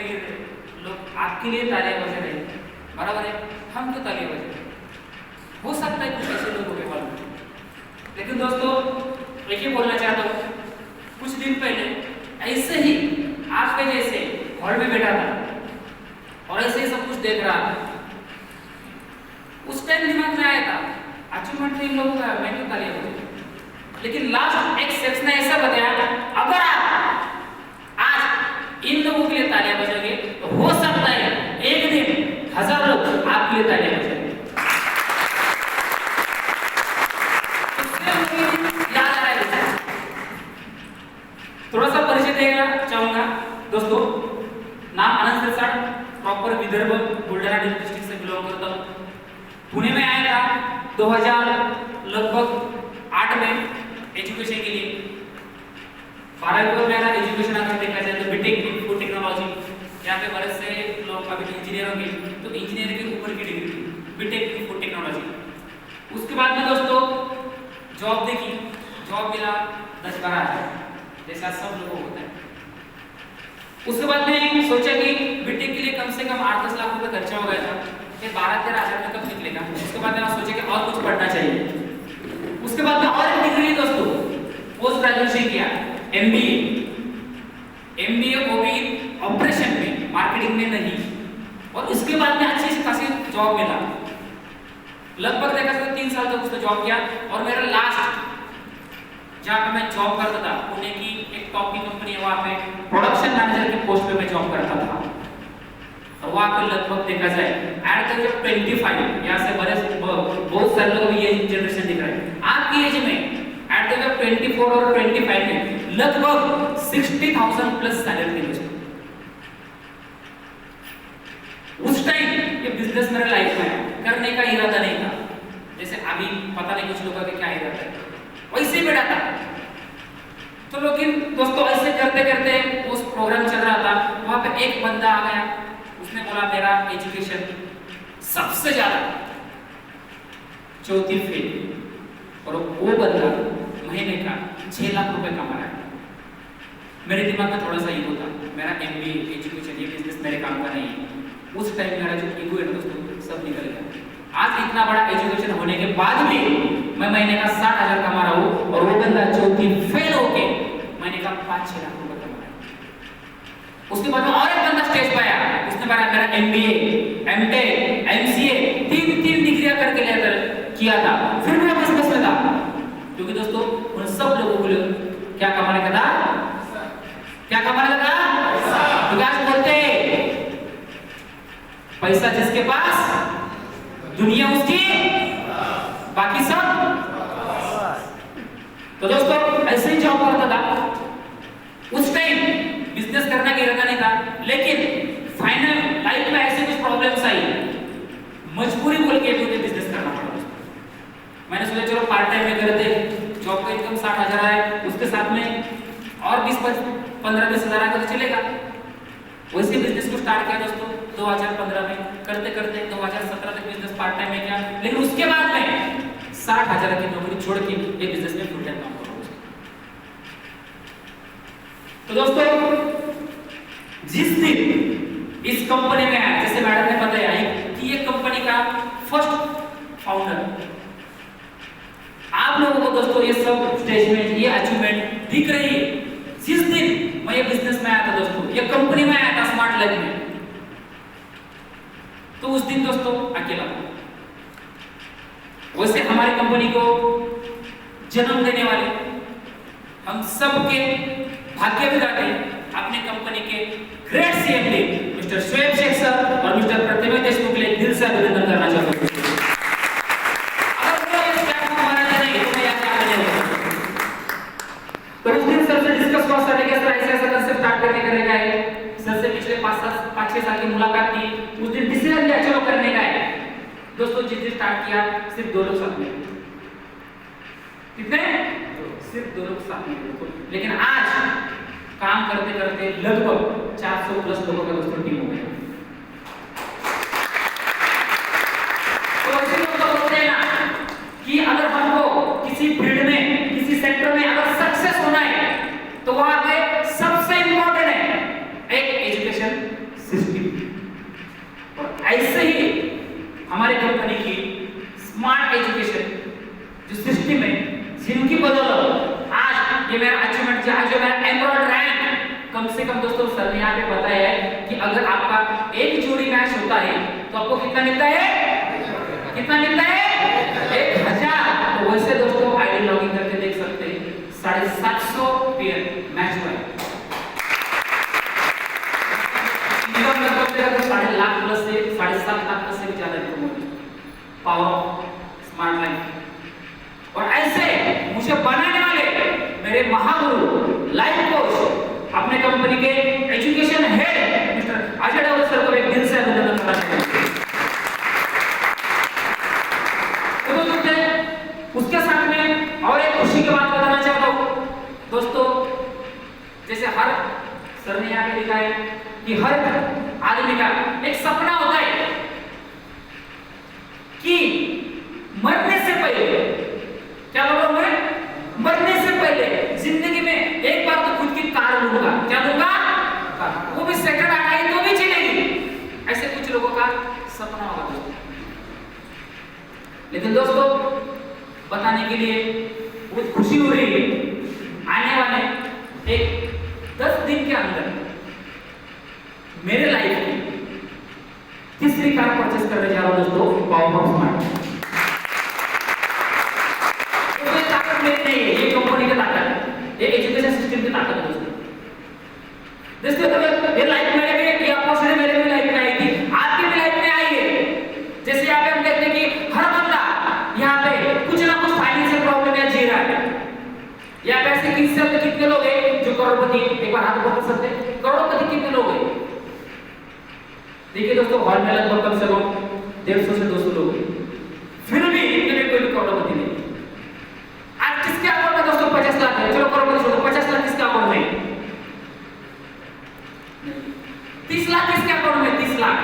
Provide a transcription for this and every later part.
गिर रहे, लोग आपके लिए तालियां बजा रहे हैं, बराबर है, हम क्यों तालियां बजा रहे? हो सकता है कुछ ऐसे लोगों के बारे में। लेकिन दोस्तों एक ही बोलना चाहता हूँ, कुछ दिन पहले ऐसे ही आपके जैसे हॉल में बैठा था और ऐसे ही सब कुछ देख रहा था। उस टाइम दिमाग में आया था अचीवमेंट इन लोगों का, मैं क्यों तालियां बजा? लेकिन लास्ट एक शख्स ने ऐसा बताया, अगर आप आज इन लोगों के लिए तालियां बजाएंगे तो हो सकता है एक दिन 1000 लोग आपके लिए तालियां बजाएंगे। याद आ रहा है, थोड़ा सा परिचय देना चाहूंगा दोस्तों। नाम आनंद सिरसाट, प्रॉपर विदर्भ बुलढाणा डिस्ट्रिक्ट से बिलोंग करता हूँ। पुणे में आया था 2008 में एजुकेशन के लिए। 12वीं में मेरा एजुकेशन अगर देखा जाए तो बीटेक इन फूड टेक्नोलॉजी, यहाँ पे बहुत से लोग अभी इंजीनियर होंगे तो इंजीनियर के ऊपर की degree BTech in food technology. उसके बाद में दोस्तों जॉब देखी, जॉब मिला 10-12 हज़ार, जैसा सब लोगों को होता है। उसके बाद में सोचा कि बीटेक के लिए कम से कम 8-10 लाख रुपए खर्चा हो गया था, ये 12-13 हज़ार में कब निकलेगा। उसके बाद में सोचा कि और कुछ पढ़ना चाहिए। उसके बाद में और एक डिग्री दोस्तों, पोस्ट ग्रेजुएशन किया, एमबीए वो भी ऑपरेशन में, मार्केटिंग में नहीं। और उसके बाद में अच्छी खासी जॉब मिला, लगभग देखा तो 3 साल तक उसने जॉब किया। और मेरा लास्ट जहाँ पे मैं जॉब करता था, पुणे की एक टॉप की कंपनी है, वहाँ पे प्रोडक्शन मैनेजर के पोस्ट पे मैं जॉब करता था। और वहाँ पे लगभग देखा जाए एट द एज ऑफ 25, यहाँ से बहुत सारे लोग ये जनरेशन दिख रहे हैं, आपकी एज में एट द एज ऑफ 24 और 25 में लगभग 60,000 प्लस सैलरी थी। उस टाइम ये बिजनेस मेरे लाइफ में करने का इरादा नहीं था, जैसे अभी पता नहीं कुछ लोगों का क्या इरादा है, वैसे ही बैठा था। तो लेकिन दोस्तों ऐसे करते करते उस प्रोग्राम चल रहा था, वहां पे एक बंदा आ गया, उसने बोला मेरा एजुकेशन सबसे ज्यादा 4थी फेल, और वो बंदा महीने का 6 लाख रुपए कमा रहा है। मेरे दिमाग में थोड़ा सा ईगो था, मेरा एमबीए एजुकेशन ये बिजनेस मेरे काम का नहीं है। उस टाइम मेरा जो ईगो है दोस्तों सब निकल गया। आज इतना बड़ा एजुकेशन होने के बाद भी मैं महीने का 60,000 कमा रहा हूँ, और वो बंदा 4थी फेल होके महीने का 5-6 लाख रुपए कमा रहा है। उसके बाद में और एक बंदा स्टेज पे आया, उसने बोला मेरा एमबीए, एमटेक, एमसीए 3 डिग्रियां करके लेकर किया था, फिर भी बिजनेस में था। क्योंकि दोस्तों उन सब लोगों को क्या कमाने का था, क्या कमाने का था, विकास बोलते पैसा जिसके पास दुनिया उसकी, बाकी सब। तो दोस्तों ऐसे ही जॉब करता था। उस टाइम बिजनेस करने का इरादा नहीं था, लेकिन फाइनल लाइफ में ऐसे कुछ प्रॉब्लम्स आई, मजबूरी बोल के मुझे बिजनेस करना पड़ा। मैंने सोचा चलो पार्ट टाइम में करते, जॉब का इनकम 60,000 आए, उसके साथ में और 15-20 हज़ार आए तो चलेगा। वैसे बिजनेस को स्टार्ट किया दोस्तों 2015 में, करते करते 2017 तक बिजनेस पार्ट टाइम में किया। लेकिन उसके बाद में 60,000 की नौकरी छोड़ के ये बिजनेस में फुल टाइम काम कर रहा हूं। तो दोस्तों जिस दिन इस कंपनी में आया, जैसे मैडम ने बताया कि ये कंपनी का फर्स्ट फाउंडर, आप लोगों को दोस्तों ये सब स्टेटमेंट, ये अचीवमेंट दिख रही है। जिस दिन मैं ये बिजनेस में आया था दोस्तों, ये कंपनी में आया था स्मार्ट लाइफ में, तो उस दिन दोस्तों अकेला था। वैसे हमारी कंपनी को जन्म देने वाले हम सबके भाग्य विधाते अपने कंपनी के great CMD mister Shoaib Sheikh sir और मिस्टर प्रतिभा देशमुख के लिए दिल से अभिनंदन करना चाहता हूं। सर से पिछले 5-6 साल की मुलाकात थी, उस दिन डिसीजन लिया चलो करने का है। दोस्तों जिस दिन स्टार्ट किया सिर्फ 2 लोग साथ में, कितने? सिर्फ 2 लोग साथ में। लेकिन आज काम करते करते लगभग 400 प्लस लोगों का दोस्तों टीम हो गया। तो ऐसे लोग तो बोलते हैं ना कि अगर हमको किसी फील्ड में, किसी सेक्टर में अगर सक्सेस होना है तो वहां पे सबसे इंपॉर्टेंट है एक एजुकेशन से कम दोस्तों सर ने यहाँ पे बताया है कि अगर आपका एक जोड़ी मैच होता है तो आपको कितना मिलता है, कितना मिलता है 1000। तो वैसे दोस्तों आईडी लॉगिन करके देख सकते हैं 750 पेयर मैच हुआ है। इनकम लगभग मेरा तो 7.5 लाख प्लस से 7.5 लाख प्लस से भी ज्यादा इनकम होगी पावर ऑफ स्मार्ट लाइफ। और ऐसे मुझे बनाने वाले मेरे महागुरु लाइफ कोच अपने कंपनी के education head mister Ajay Dawar sir को एक दिल से अभिनंदन करना चाहते हैं। उसके साथ में और एक खुशी की बात बताना चाहता हूँ दोस्तों, जैसे हर सर ने यहाँ पे लिखा है कि हर आदमी का एक सपना होता है कि मरने से पहले, क्या बोल रहा हूं मैं, मरने से पहले जिंदगी में एक बार तो खुद की कार लूंगा। क्या लूंगा? वो भी सेकंड हैंड आई तो भी चलेगी। ऐसे कुछ लोगों का सपना होगा दोस्तों। लेकिन दोस्तों बताने के लिए बहुत खुशी हो रही है, आने वाले एक 10 दिन के अंदर मेरे लाइफ में तीसरी कार परचेस करने जा रहा हूं दोस्तों, पावर ऑफ स्मार्ट। तो ये ताकत मेरी नहीं है, ये कंपनी की ताकत है, ये एजुकेशन सिस्टम की ताकत है दोस्तों। दोस्तों ये लाइफ में भी, ये अपॉर्चुनिटी मेरे भी लाइफ में आई थी, आपकी भी लाइफ में आई है। जैसे यहाँ पे हम देखते हैं कि हर बंदा यहाँ पे कुछ ना कुछ फाइनेंशियल प्रॉब्लम या जी रहा है। यहाँ पे ऐसे कितने लोग हैं जो करोड़पति, एक बार हाथ ऊपर कर सकते हैं, करोड़पति कितने लोग हैं? देखिए दोस्तों हॉल में लगभग कम से कम 150 से 200 लोग हैं, फिर भी इतने में कोई भी करोड़पति नहीं। आज किसके अकाउंट में दोस्तों 50 लाख है? चलो करोड़पति छोड़ो, 50 लाख किसके अकाउंट में? 30 लाख किसके अकाउंट में? 30 लाख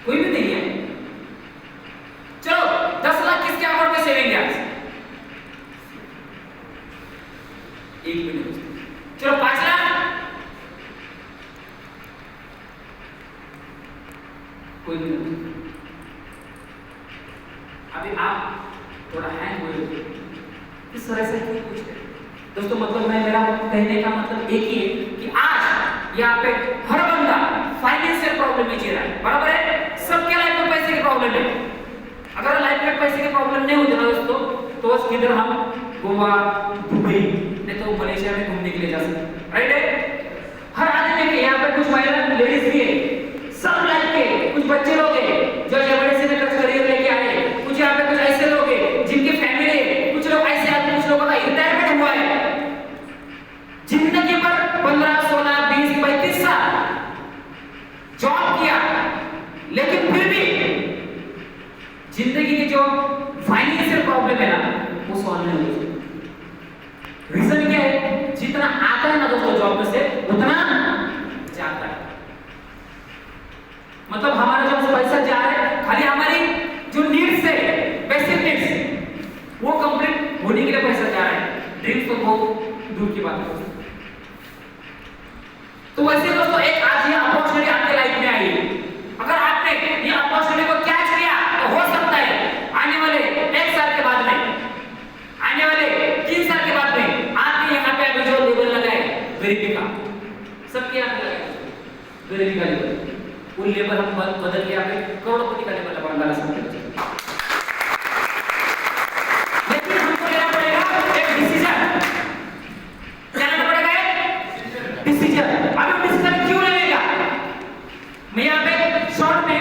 कोई भी नहीं है। चलो 10 लाख किसके अकाउंट में सेविंग है आज? एक भी नहीं। चलो 5 लाख, कोई भी नहीं। अभी आप थोड़ा हैंग हुए इस तरह से क्यों पूछ रहे दोस्तों? मतलब मैं, मेरा कहने का मतलब एक ही है कि आज यहाँ पे हर बंदा फाइनेंशियल प्रॉब्लम में जी रहा है, बराबर है? सबके लाइफ में पैसे की प्रॉब्लम है। अगर लाइफ में पैसे की प्रॉब्लम नहीं होती ना दोस्तों, तो बस किधर हम गोवा, दुबई, नहीं तो मलेशिया में घूमने के लिए जा सकते, राइट है? हर आदमी के यहाँ पे कुछ महिला लेडीज भी है, सब लाइफ के कुछ बच्चे लोग हैं जो एमएससी में कुछ करियर लेके आए, कुछ यहाँ पे कुछ ऐसे लोग हैं जिनकी फैमिली है, कुछ लोग ऐसे आदमी, कुछ लोगों का रिटायरमेंट हुआ है, जिंदगी पर 15, 16, 20, 35 साल जॉब किया, लेकिन फिर भी जिंदगी की जो फाइनेंशियल प्रॉब्लम है ना वो सॉल्व नहीं होती। रीजन क्या है? जितना आता है ना दोस्तों जॉब में से उतना जाता है। मतलब हमारा जो पैसा जा रहा है, खाली हमारी जो नीड्स है, बेसिक नीड्स, वो कंप्लीट होने के लिए पैसा जा रहा है, ड्रीम्स तो बहुत दूर की बात है। तो वैसे दोस्तों एक आज ये अपॉर्चुनिटी आपके लाइफ में आई है, अगर आपने ये अपॉर्चुनिटी को कैच किया तो हो सकता है आने वाले 1 साल के बाद में, आने वाले 3 साल के बाद में आपके यहाँ पे अभी जो लेवल लगा है गरीबी का, सबके यहाँ पे लगा है गरीबी का लेवल, वो लेवल हम बदल के यहाँ पे करोड़पति का लेवल लगा सकते हैं। लेकिन हमको लेना पड़ेगा एक डिसीजन, लेना पड़ेगा एक डिसीजन। अब हम डिसीजन क्यों लेगा? मैं यहाँ पे शॉर्ट में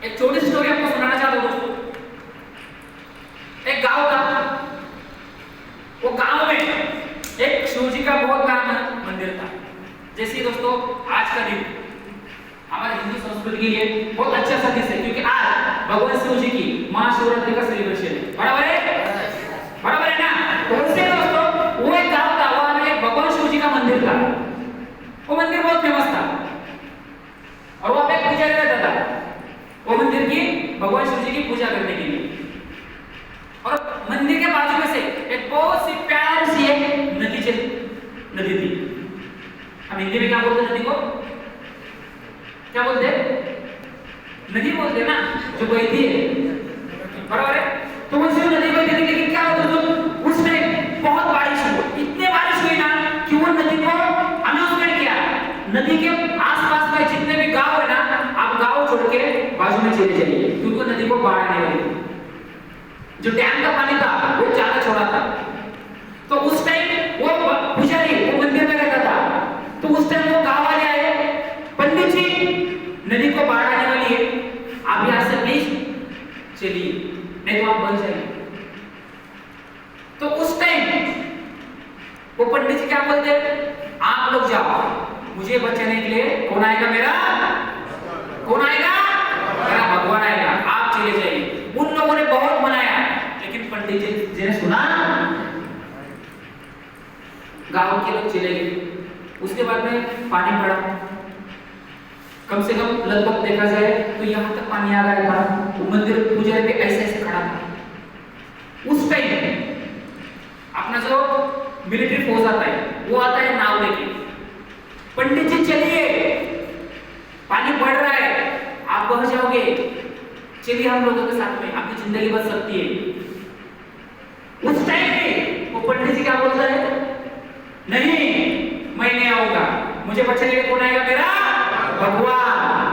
एक छोटी स्टोरी आपको सुनाना चाहता हूँ दोस्तों। एक गांव था, वो गांव में एक शिवजी का बहुत बड़ा मंदिर था। जैसे दोस्तों आज का दिन हमारे हिंदू संस्कृति के लिए बहुत अच्छा सा दिन है, क्योंकि आज भगवान शिव जी की महाशिवरात्रि का सेलिब्रेशन है, बराबर है? बराबर है ना? तो उससे दोस्तों वो एक गांव था, वहां में भगवान शिव जी का मंदिर था। वो मंदिर बहुत फेमस था और वहां पे पुजारी रहता था वो मंदिर की, भगवान शिव जी की पूजा करने के लिए। और मंदिर के बाजू में से एक बहुत सी प्यारी सी एक नदी थी। हम हिंदी में क्या बोलते हैं नदी को? क्या बोलते हैं? नदी बोलते हैं ना, जो बहती है, बराबर है? तो वो सिर्फ नदी बहती थी, लेकिन क्या होता था नदी के आसपास में जितने भी गांव है ना, आप गांव छोड़ के बाजू में चले जाइए, क्योंकि नदी को बाढ़ आने वाली थी। जो डैम का पानी था वो ज्यादा छोड़ा था, तो उस टाइम वो पुजारी वो मंदिर में रहता था, तो उस टाइम वो गांव वाले आए, पंडित जी नदी को बाढ़ आने वाली है, आप यहाँ से प्लीज चलिए, नहीं तो आप बन जाएंगे। तो उस टाइम वो पंडित जी क्या बोलते, आप लोग जाओ, मुझे बचाने के लिए कौन आएगा, कौन आएगा, मेरा भगवान आएगा, आप चले जाइए। उन लोगों ने बहुत मनाया, लेकिन पंडित जी ने सुना, गांव के लोग चले गए। उसके बाद में पानी पड़ा, कम से कम लगभग देखा जाए तो यहाँ तक पानी आ गया था। वो मंदिर पुजारी पे ऐसे ऐसे खड़ा था। उस टाइम अपना जो मिलिट्री फोर्स आता है वो आता है नाव लेके, पंडित जी चलिए, पानी बढ़ रहा है, आप बह जाओगे, चलिए हम लोगों के साथ में, आपकी जिंदगी बच सकती है। उस टाइम में वो पंडित जी क्या बोलता है, नहीं मैं नहीं आऊंगा, मुझे बचाने के लिए कौन आएगा, मेरा भगवान।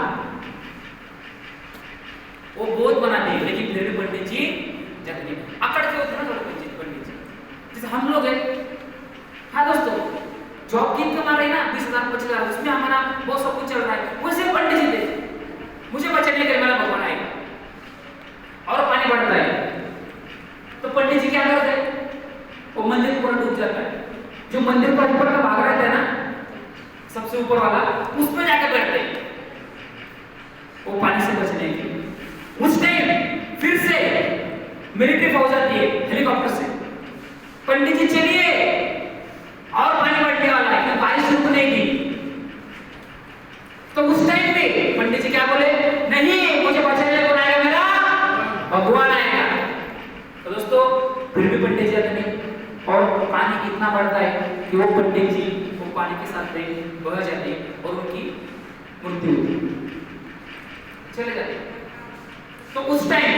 वो बहुत बनाते हैं, लेकिन फिर भी पंडित जी जाते नहीं, अकड़ के होते हैं ना पंडित जी, जैसे हम लोग हैं। हाँ दोस्तों, जॉब की इनकम आ रही है ना 20,000 25,000, उसमें हमारा बहुत सब कुछ चल रहा है, वैसे पंडित जी थे, मुझे बचाने के लिए मेरा भगवान आएगा। और पानी बढ़ता है तो पंडित जी क्या करते हैं, वो मंदिर पूरा डूब जाता है। जो मंदिर का ऊपर का भाग रहता है ना, सबसे ऊपर वाला, उसमें जाकर बैठते हैं वो पानी से बचने के लिए। उस टाइम फिर से मिलिट्री फौज आती है हेलीकॉप्टर से, पंडित जी चलिए, और पानी बढ़ने वाला है, बारिश रुक नहीं थी। तो उस टाइम पे पंडित जी क्या बोले, नहीं मुझे बचाने कौन आएगा, मेरा भगवान आएगा। तो दोस्तों फिर भी पंडित जी आते नहीं, और पानी इतना बढ़ता है कि वो पंडित जी वो पानी के साथ में बह जाते और उनकी मृत्यु होती, चले जाते। तो उस टाइम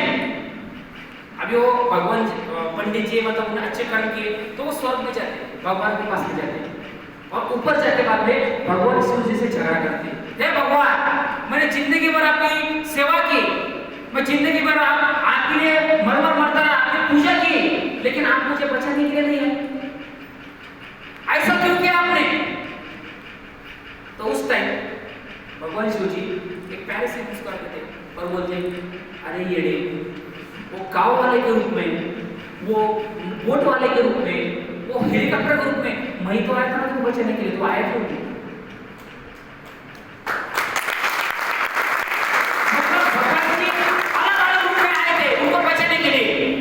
अभी वो भगवान पंडित जी मतलब उन्हें अच्छे कर्म किए तो वो स्वर्ग में जाते, भगवान के पास में जाते, और ऊपर जाके बाद में भगवान शिव जी से झगड़ा करते, हे भगवान मैंने जिंदगी भर आपकी सेवा की, मैं जिंदगी भर आपके लिए मर मरता रहा, आपकी पूजा की, लेकिन आप मुझे बचाने के लिए नहीं है, ऐसा क्यों किया आपने। तो उस टाइम भगवान शिव जी एक प्यारे से मुस्कुराते थे और बोलते, अरे येड़े, वो गांव वाले के रूप में, वो बोट वाले के रूप में, वो हेलीकॉप्टर के रूप में, मैं तो आया था तुमको बचाने के लिए, तो आया क्यों।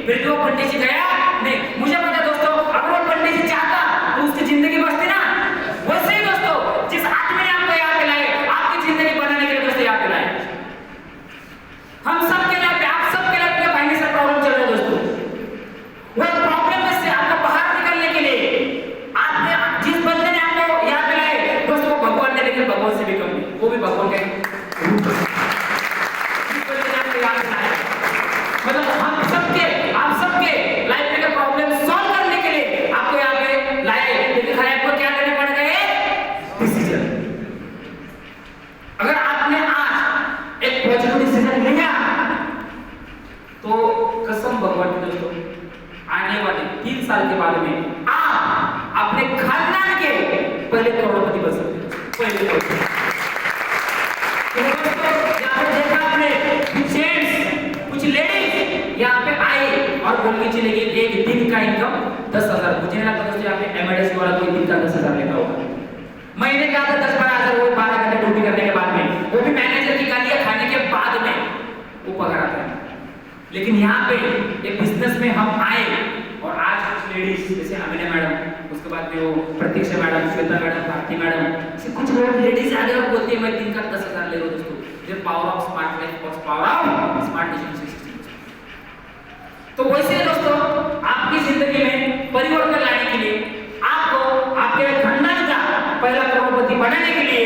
फिर वो पंडित जी गया नहीं, मुझे पता दोस्तों, अगर वो पंडित जी चाहता तो उसकी जिंदगी बचती ना। वैसे ही दोस्तों, जिस आदमी ने आपको यहाँ पे लाए, आपकी जिंदगी बनाने के लिए दोस्तों यहाँ पे लाए। हम सब के लिए, आप सब के लिए अपने फाइनेंशियल प्रॉब्लम चल रहे हैं दोस्तों, वो प्रॉब्लम में से आपको बाहर निकलने के लिए आपने जिस बंदे ने आपको यहाँ पे लाए दोस्तों, वो भगवान ने, लेकिन भगवान से भी कम नहीं, वो भी भगवान का रूप है। मतलब हम सबके, आप सबके लाइफ में प्रॉब्लम सॉल्व करने के लिए आपको यहाँ पे लाए, लेकिन आपको क्या लेने पड़ेगा, डिसीजन। अगर आपने आज एक पॉजिटिव डिसीजन लिया तो कसम भगवान की दोस्तों, आने वाले 3 साल के बाद में आप अपने खानदान के पहले करोड़पति बन सकते हैं, पहले करोड़पति। देखा आपने कुछ लेडीज यहाँ पे आए और बोल के चले गए एक दिन का इनकम 10,000। मुझे नहीं लगता दोस्तों यहाँ पे एमआईडीसी वाला कोई दिन का 10,000 लेता होगा, महीने का 10-12 हज़ार, वो 12 घंटे ड्यूटी करने के बाद में, वो भी मैनेजर की गालियां खाने के बाद में वो पगार आता है। लेकिन यहाँ पे एक बिजनेस में हम आए और आज कुछ लेडीज जैसे अमीना मैडम, उसके बाद में वो Pratiksha madam, Shweta madam, Bharti madam, ऐसे कुछ लेडीज आ गए और बोलती है मैं दिन का 10,000 ले रहा हूँ दोस्तों। ये पावर ऑफ स्मार्ट लाइफ और पावर ऑफ स्मार्ट डिसीजन। तो वैसे दोस्तों आपकी जिंदगी में परिवर्तन लाने के लिए, आपको आपके खानदान का पहला करोड़पति बनाने के लिए